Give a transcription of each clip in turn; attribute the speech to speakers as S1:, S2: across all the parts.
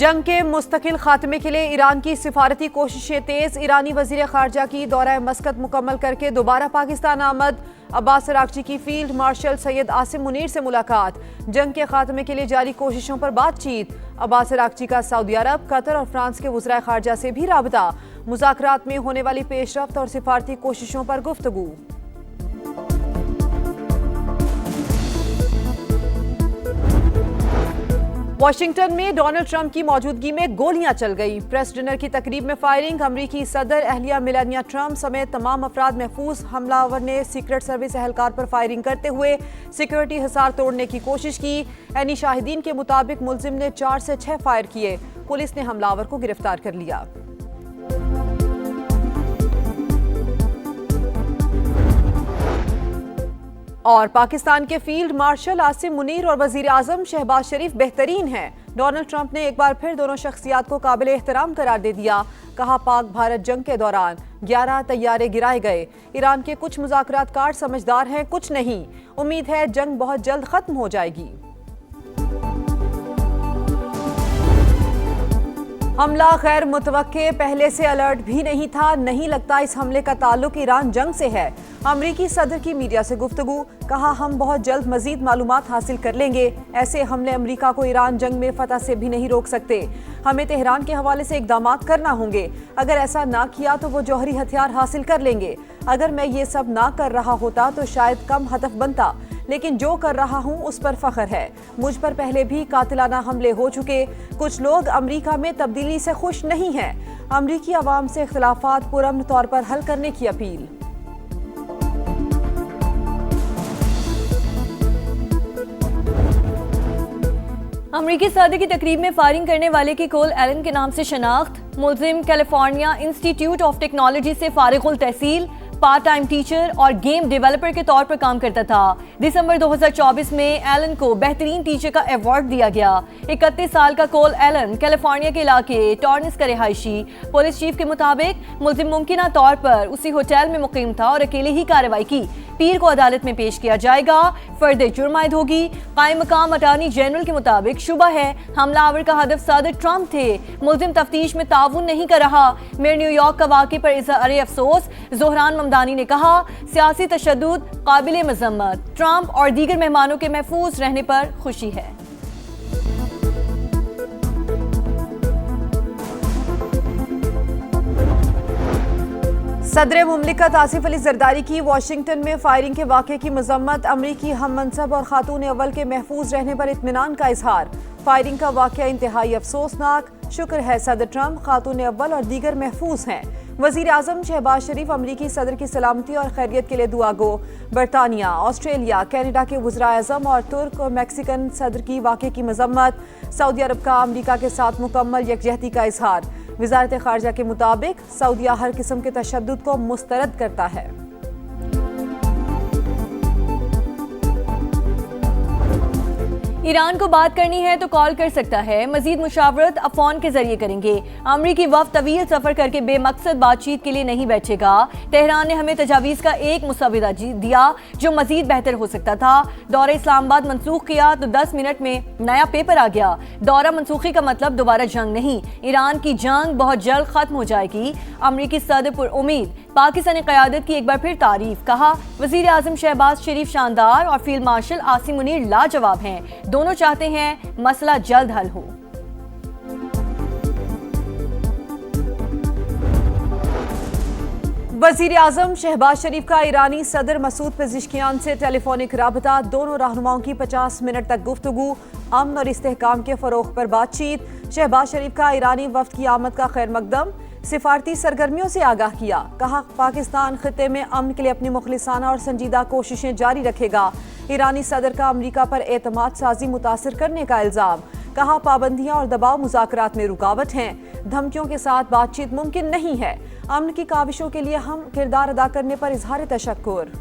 S1: जंग के मुस्तकिल खात्मे के लिए ईरान की सिफारती कोशिशें तेज। ईरानी वजीर खारजा की दौरा मस्कत मुकम्मल करके दोबारा पाकिस्तान आमद। अब्बास अरागची की फील्ड मार्शल सैयद आसिम मुनीर से मुलाकात। जंग के खात्मे के लिए जारी कोशिशों पर बातचीत। अब्बास अरागची का सऊदी अरब, कतर और फ्रांस के वज़राए खारजा से भी राबता। मुज़ाकरात में होने वाली पेशरफ्त और सिफारती कोशिशों पर गुफ्तगू। वाशिंगटन में डोनाल्ड ट्रंप की मौजूदगी में गोलियां चल गई। प्रेस डिनर की तकरीब में फायरिंग। अमरीकी सदर अहलिया मेलानिया ट्रंप समेत तमाम अफराद महफूज। हमलावर ने सीक्रेट सर्विस एहलकार पर फायरिंग करते हुए सिक्योरिटी हिसार तोड़ने की कोशिश की। ऐनी शाहिदीन के मुताबिक मुलजिम ने 4 से 6 फायर किए। पुलिस ने हमलावर को गिरफ्तार कर लिया। और पाकिस्तान के फील्ड मार्शल आसिम मुनीर और वजीर आजम शहबाज शरीफ बेहतरीन हैं। डोनाल्ड ट्रंप ने एक बार फिर दोनों शख्सियात को काबिल एहतराम करार दे दिया। कहा, पाक भारत जंग के दौरान 11 तैयारे गिराए गए। ईरान के कुछ मुज़ाकरातकार समझदार हैं, कुछ नहीं। उम्मीद है जंग बहुत जल्द खत्म हो जाएगी। हमला गैर मुतवक्के, पहले से अलर्ट भी नहीं था। नहीं लगता इस हमले का ताल्लुक ईरान जंग से है। अमरीकी सदर की मीडिया से गुफ्तगू। कहा, हम बहुत जल्द मजीद मालूमात हासिल कर लेंगे। ऐसे हमले अमरीका को ईरान जंग में फतह से भी नहीं रोक सकते। हमें तेहरान के हवाले से इकदामात करना होंगे। अगर ऐसा ना किया तो वो जौहरी हथियार हासिल कर लेंगे। अगर मैं ये सब ना कर रहा होता तो शायद कम हदफ बनता, लेकिन जो कर रहा हूं उस पर फख्र है। मुझ पर पहले भी कातिलाना हमले हो चुके। कुछ लोग अमरीका में तब्दीली से खुश नहीं हैं। अमरीकी अवाम से इख्तिलाफात पुरअमन तौर पर हल करने की अपील।
S2: अमरीकी सदर की तकरीब में फायरिंग करने वाले की कोल एलन के नाम से शनाख्त। मुलजिम कैलिफोर्निया इंस्टीट्यूट ऑफ टेक्नोलॉजी से फारिगुल तहसील, पार्ट टाइम टीचर और गेम डेवलपर के तौर पर काम करता था। दिसंबर 2024 में एलन को बेहतरीन टीचर का अवार्ड दिया गया। 31 साल का कोल एलन कैलिफोर्निया के इलाके टॉर्नेस का रिहायशी। पुलिस चीफ के मुताबिक मुलजिम मुमकिना तौर पर उसी होटल में मुकीम था और अकेले ही कार्रवाई की। पीर को अदालत में पेश किया जाएगा। फर्द जुर्म आयद होगी। कायम मकाम अटॉर्नी जनरल के मुताबिक शुबा है हमलावर का हदफ सदर ट्रंप थे। मुलजिम तफ्तीश में ताउन नहीं कर रहा। मेयर न्यूयॉर्क का वाक़े पर इज़हार अफसोस। ज़ोहरान ममदानी ने कहा, सियासी तशद्दुद काबिल मज़म्मत। ट्रंप और दीगर मेहमानों के महफूज रहने पर खुशी है।
S1: सदर मुमलिकत आसिफ अली जरदारी की वाशिंगटन में फायरिंग के वाक़े की मजम्मत। अमरीकी हम मनसब और खातून अव्वल के महफूज रहने पर इत्मीनान का इजहार। फायरिंग का वाक़या इंतहाई अफसोसनाक। शुक्र है सदर ट्रंप, खातून अव्वल और दीगर महफूज हैं। वज़ीर आज़म शहबाज शरीफ अमरीकी सदर की सलामती और खैरियत के लिए दुआ गो। बरतानिया, ऑस्ट्रेलिया, कनाडा के वज़राए आज़म और तुर्क और मैक्सिकन सदर की वाक़े की मजम्मत। सऊदी अरब का अमरीका के साथ मुकम्मल यकजहती का इजहार। वज़ारत खारजा के मुताबिक सऊदीया हर किस्म के तशद्दुद को मुस्तरद करता है।
S2: ईरान को बात करनी है तो कॉल कर सकता है। मजीद मुशावरत फोन के जरिए करेंगे। अमरीकी वफ़द तवील सफर करके बेमकसद बातचीत के लिए नहीं बैठेगा। तेहरान ने हमें तजावीज़ का एक मुसविदा दिया जो मजीद बेहतर हो सकता था। दौरा इस्लामाबाद मनसूख किया तो 10 मिनट में नया पेपर आ गया। दौरा मनसूखी का मतलब दोबारा जंग नहीं। ईरान की जंग बहुत जल्द खत्म हो जाएगी। अमरीकी सदर पर उम्मीद। पाकिस्तानी क़यादत की एक बार फिर तारीफ। कहा, वज़ीर आज़म शहबाज शरीफ शानदार और फील्ड मार्शल आसिम मुनीर लाजवाब हैं। दोनों चाहते हैं मसला जल्द हल हो।
S1: वज़ीर आज़म शहबाज शरीफ का ईरानी सदर मसूद पेज़ेश्कियान से टेलीफोनिक राबता। दोनों रहनुमाओं की 50 मिनट तक गुफ्तगू। अमन और इस्तेहकाम के फ़रोग़ पर बातचीत। शहबाज शरीफ का ईरानी वफ़द की आमद का खैर मकदम। सिफारती सरगर्मियों से आगाह किया। कहा, पाकिस्तान खित्ते में अमन के लिए अपनी मुखलिसाना और संजीदा कोशिशें जारी रखेगा। ईरानी सदर का अमरीका पर एतमाद साजी मुतासिर करने का इल्ज़ाम। कहा, पाबंदियां और दबाव मुज़ाकरात में रुकावट हैं। धमकियों के साथ बातचीत मुमकिन नहीं है। अमन की काविशों के लिए हम किरदार अदा करने पर इजहार तशक्कुर।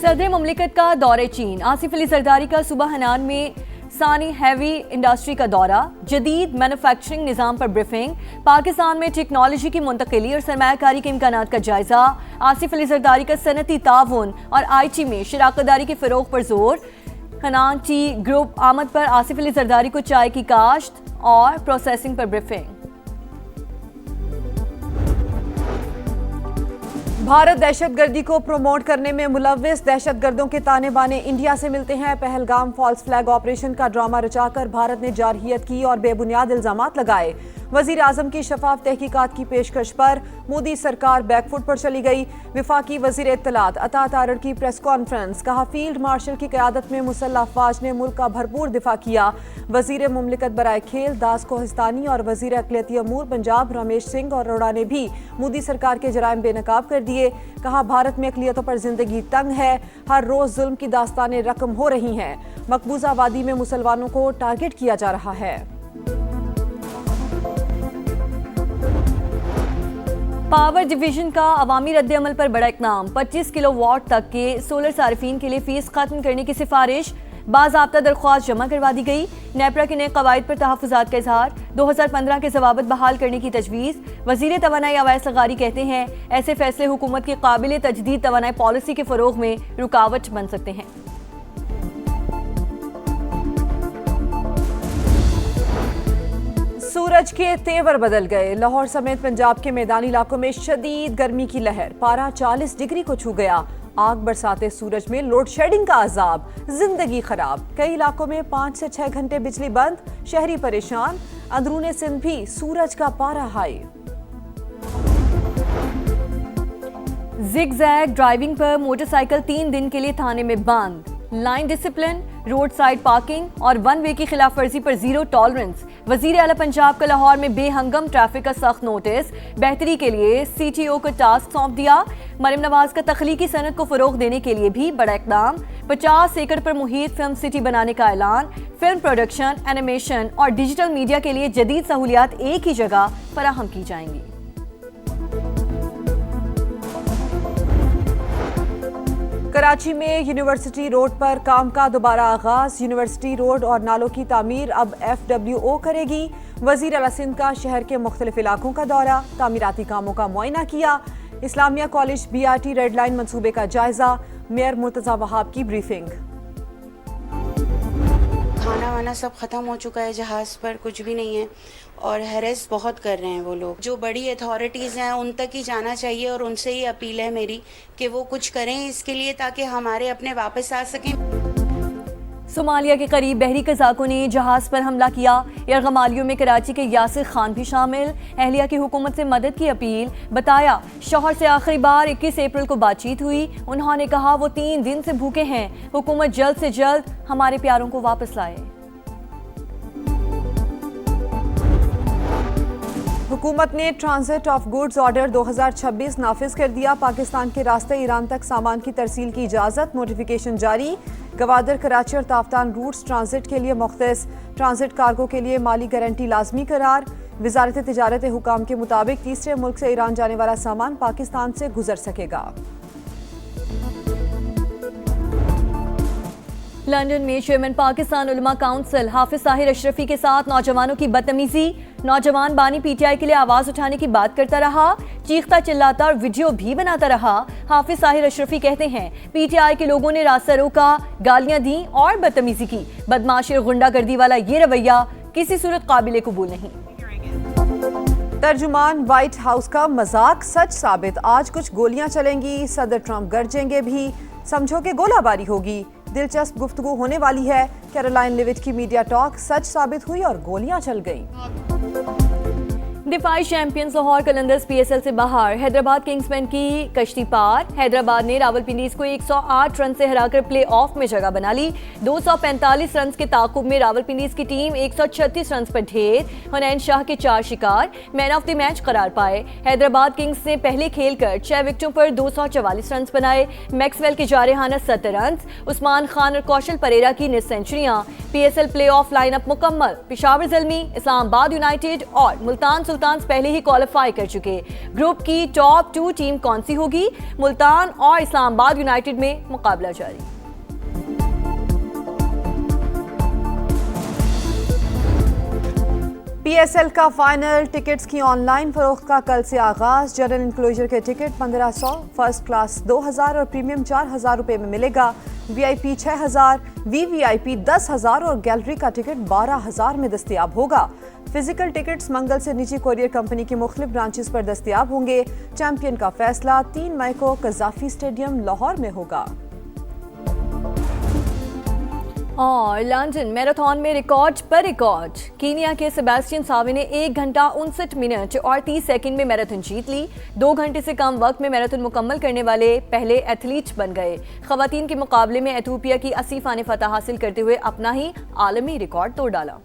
S2: सदर मुमलिकत का दौरे चीन। आसिफ अली जरदारी का सुबह हनान में सानी हैवी इंडस्ट्री का दौरा। जदीद मैन्युफैक्चरिंग निज़ाम पर ब्रीफिंग। पाकिस्तान में टेक्नोलॉजी की मुंतकिली और सरमायाकारी के इम्कानात का जायजा। आसिफ अली जरदारी का सनती ताउन और IT में शराकतदारी के फ़रोग़ पर जोर। हनान टी ग्रुप आमद पर आसिफ अली जरदारी को चाय की काश्त और प्रोसेसिंग पर ब्रीफिंग।
S1: भारत दहशतगर्दी को प्रमोट करने में मुलव्विस दहशतगर्दों के ताने बाने इंडिया से मिलते हैं। पहलगाम फॉल्स फ्लैग ऑपरेशन का ड्रामा रचाकर भारत ने जारहियत की और बेबुनियाद इल्जामात लगाए। वजीर आजम की शफाफ तहकीकात की पेशकश पर मोदी सरकार बैकफुट पर चली गई। विफाकी वजीर इत्तलात अता तारड़ की प्रेस कॉन्फ्रेंस, कहा फील्ड मार्शल की क़यादत में मुसल्लह अफवाज ने मुल्क का भरपूर दिफा किया। वजीर मुमलिकत बराए खेल दास कोहिस्तानी और वजीर अक़लियती अमूर पंजाब रमेश सिंह और अरोड़ा ने भी मोदी सरकार के जराइम बेनकाब कर दिए। कहा भारत में अक़लियतों पर जिंदगी तंग है, हर रोज जुल्म की दास्तानें रकम हो रही हैं। मकबूजा वादी में मुसलमानों को टारगेट किया जा रहा है।
S2: पावर डिवीजन का अवामी रद्द-ए-अमल पर बड़ा इक़दाम, 25 किलोवाट तक के सोलर सारिफीन के लिए फीस खत्म करने की सिफारिश, बाज़ाब्ता दरख्वास्त जमा करवा दी गई। नेपरा के नए कवायद पर तहफ़्फ़ुज़ात का इजहार, 2015 के ज़वाबित बहाल करने की तजवीज़। वज़ीर तवानाई अवैस लगारी कहते हैं ऐसे फैसले हुकूमत की काबिल तजदीद तवानाई पॉलिसी के फ़रोग़ में रुकावट बन सकते हैं।
S1: सूरज के तेवर बदल गए। लाहौर समेत पंजाब के मैदानी इलाकों में शदीद गर्मी की लहर, पारा 40 डिग्री को छू गया। आग बरसाते सूरज में लोड शेडिंग का अजाब, जिंदगी खराब। कई इलाकों में 5 से 6 घंटे बिजली बंद, शहरी परेशान। अंदरूने सिंध भी सूरज का पारा हाई।
S2: जिग-जैग ड्राइविंग पर मोटरसाइकिल 3 दिन के लिए थाने में बंद। Line discipline, road side parking और वन वे की खिलाफ वर्जी पर जीरो टॉलरेंस। वजीर आला पंजाब का लाहौर में बेहंगम ट्रैफिक का सख्त नोटिस, बेहतरी के लिए CTO को टास्क सौंप दिया। मरियम नवाज का तख्लीकी सनत को फरोग देने के लिए भी बड़ा इक़दाम, 50 एकड़ पर मुहित फिल्म सिटी बनाने का ऐलान। फिल्म प्रोडक्शन, एनिमेशन और डिजिटल मीडिया के लिए जदीद सहूलियात एक ही जगह फराहम की जाएंगी।
S1: कराची में यूनिवर्सिटी रोड पर काम का दोबारा आगाज। यूनिवर्सिटी रोड और नालों की तामीर अब FWO करेगी। वजीर आला सिंध का शहर के मुख्तलिफ इलाकों का दौरा, तामीराती कामों का मुआयना किया। Islamia college BRT red line मंसूबे का जायजा, मेयर मुर्तजा वहाब की ब्रीफिंग।
S3: खाना वाना सब ख़त्म हो चुका है, जहाज़ पर कुछ भी नहीं है और हैरेस बहुत कर रहे हैं वो लोग। जो बड़ी अथॉरिटीज़ हैं उन तक ही जाना चाहिए और उनसे ही अपील है मेरी कि वो कुछ करें इसके लिए ताकि हमारे अपने वापस आ सकें।
S2: सोमालिया के करीब बहरी कज़ाकों ने जहाज़ पर हमला किया। यरगमालियों में कराची के यासिर खान भी शामिल। अहलिया की हुकूमत से मदद की अपील, बताया शौहर से आखिरी बार 21 अप्रैल को बातचीत हुई। उन्होंने कहा वो 3 दिन से भूखे हैं, हुकूमत जल्द से जल्द हमारे प्यारों को वापस लाए।
S1: हुकूमत ने ट्रांजिट ऑफ गुड्स ऑर्डर 2026 नाफिज कर दिया। पाकिस्तान के रास्ते ईरान तक सामान की तरसील की इजाज़त, नोटिफिकेशन जारी। गवादर, कराची और ताफ्तान रूट्स ट्रांजिट के लिए मुख्तस। ट्रांजिट कार्गो के लिए माली गारंटी लाजमी करार। वजारत तिजारत हुकाम के मुताबिक तीसरे मुल्क से ईरान जाने वाला सामान पाकिस्तान से गुजर सकेगा।
S2: लंदन में चेयरमैन पाकिस्तान उलमा काउंसिल हाफिज ताहिर अशरफी के साथ नौजवानों की बदतमीजी। नौजवान बानी PTI के लिए आवाज उठाने की बात करता रहा, चीखता चिल्लाता और वीडियो भी बनाता रहा। हाफिज ताहिर अशरफी कहते हैं PTI के लोगों ने रास्ता रोका, गालियां दी और बदतमीजी की। बदमाशी और गुंडागर्दी वाला ये रवैया किसी सूरत काबिले कबूल नहीं।
S1: तर्जुमान व्हाइट हाउस का मजाक सच साबित, आज कुछ गोलियां चलेंगी, सदर ट्रंप गरजेंगे भी, समझो कि गोलाबारी होगी। दिलचस्प गुफ्तगू होने वाली है। कैरोलाइन लिविट की मीडिया टॉक सच साबित हुई और गोलियां चल गईं।
S2: दिफाई चैंपियंस लाहौर कलंदर्स PSL से बाहर। हैदराबाद किंग्समैन की कश्ती पार। हैदराबाद ने रावलपिंडीज को 108 रन से हराकर प्ले ऑफ में जगह बना ली। 245 रन के ताकुब में रावलपिंडीज की टीम 136 रन पर ढेर। हुनैन शाह के 4 शिकार, मैन ऑफ द मैच करार पाए। हैदराबाद किंग्स ने पहले खेलकर 6 विकेटों पर 244 रन बनाए। मैक्सवेल के जारहाना 70 रन, उस्मान खान और कौशल परेरा की निस सेंचुरियां। PSL प्ले ऑफ लाइनअप मुकम्मल। पेशावर ज़ल्मी, इस्लामाबाद यूनाइटेड और मुल्तान सुल्तान पहले ही क्वालिफाई कर चुके। ग्रुप की टॉप 2 टीम कौन सी होगी? मुल्तान और इस्लामाबाद यूनाइटेड में मुकाबला जारी।
S1: PSL का फाइनल टिकट्स की ऑनलाइन फरोख्त का कल से आगाज। जनरल इंक्लोजर के टिकट 1500, फर्स्ट क्लास 2000 और प्रीमियम 4000 रुपए में मिलेगा। VIP 6000, VVIP 10,000 और गैलरी का टिकट 12,000 में दस्तयाब होगा। फिजिकल टिकट्स मंगल से निजी कोरियर कंपनी के मुख्तलिफ ब्रांचेस पर दस्तयाब होंगे। चैंपियन का फैसला 3 मई को कज़ाफी स्टेडियम लाहौर में होगा।
S2: और लंदन मैराथन में रिकॉर्ड पर रिकॉर्ड। कीनिया के सेबेस्टियन सावे ने 1 घंटा 59 मिनट और 30 सेकंड में मैराथन जीत ली। 2 घंटे से कम वक्त में मैराथन मुकम्मल करने वाले पहले एथलीट बन गए। खवातीन के मुकाबले में एथोपिया की असीफा ने फतह हासिल करते हुए अपना ही आलमी रिकॉर्ड तोड़ डाला।